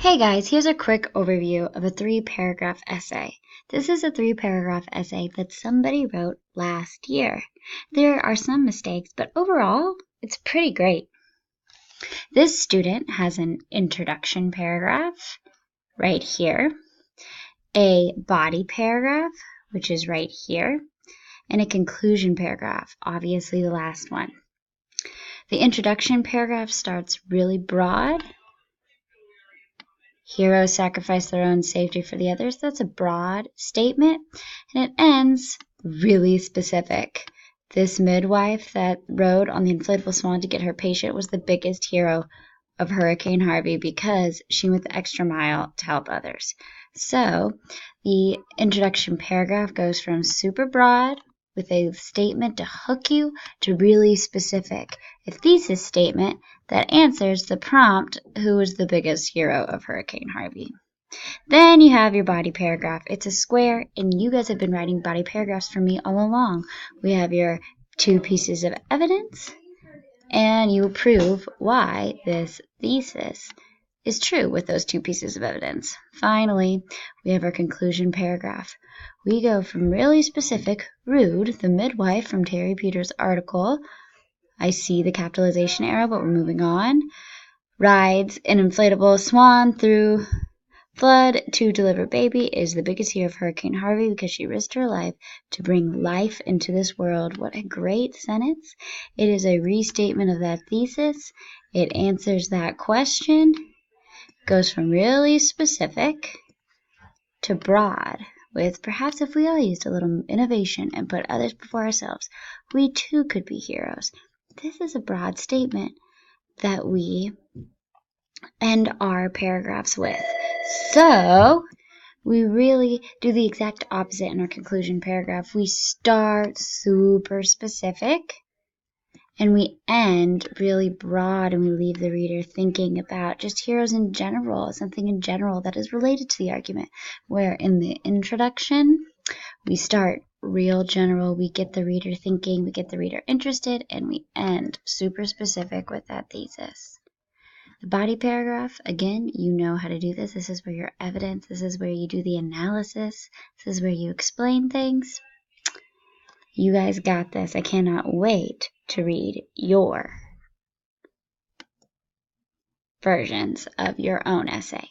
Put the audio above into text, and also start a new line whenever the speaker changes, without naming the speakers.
Hey guys, here's a quick overview of a 3-paragraph essay. This is a 3-paragraph essay that somebody wrote last year. There are some mistakes, but overall, it's pretty great. This student has an introduction paragraph right here, a body paragraph, which is right here, and a conclusion paragraph, obviously the last one. The introduction paragraph starts really broad. Heroes sacrifice their own safety for the others. That's a broad statement. And it ends really specific. This midwife that rode on the inflatable swan to get her patient was the biggest hero of Hurricane Harvey because she went the extra mile to help others. So the introduction paragraph goes from super broad with a statement to hook you to really specific, a thesis statement that answers the prompt, who was the biggest hero of Hurricane Harvey. Then you have your body paragraph. It's a square, and you guys have been writing body paragraphs for me all along. We have your 2 pieces of evidence, and you prove why this thesis is true with those 2 pieces of evidence. Finally, we have our conclusion paragraph. We go from really specific, Rude, the midwife from Terry Peters' article. I see the capitalization arrow, but we're moving on. Rides an inflatable swan through flood to deliver baby, is the biggest hero of Hurricane Harvey because she risked her life to bring life into this world. What a great sentence. It is a restatement of that thesis. It answers that question. Goes from really specific to broad, with perhaps if we all used a little innovation and put others before ourselves, we too could be heroes. This is a broad statement that we end our paragraphs with. So we really do the exact opposite in our conclusion paragraph. We start super specific and we end really broad, and we leave the reader thinking about just heroes in general, something in general that is related to the argument. Where in the introduction, we start real general, we get the reader thinking, we get the reader interested, and we end super specific with that thesis. The body paragraph, again, you know how to do this. This is where your evidence, this is where you do the analysis, this is where you explain things. You guys got this. I cannot wait to read your versions of your own essay.